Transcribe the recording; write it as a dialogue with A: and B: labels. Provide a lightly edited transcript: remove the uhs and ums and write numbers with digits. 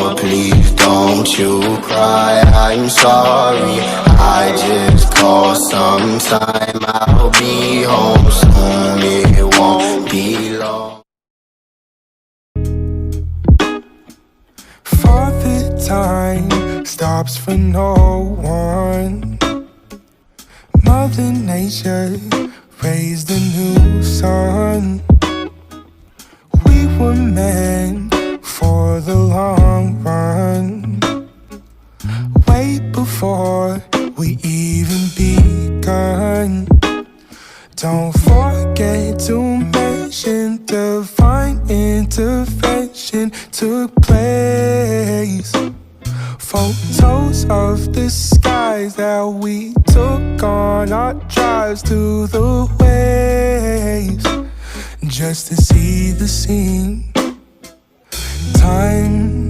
A: Mama, please don't you cry, I'm sorry. I just call sometime, I'll be home soon, it won't be long.
B: Father time stops for no one. Mother Nature raised a new sun. We were meant for the long run, way before we even begun. Don't forget to mention divine intervention took place. Photos of the skies that we took on our drives to the waves, just to see the scene. Time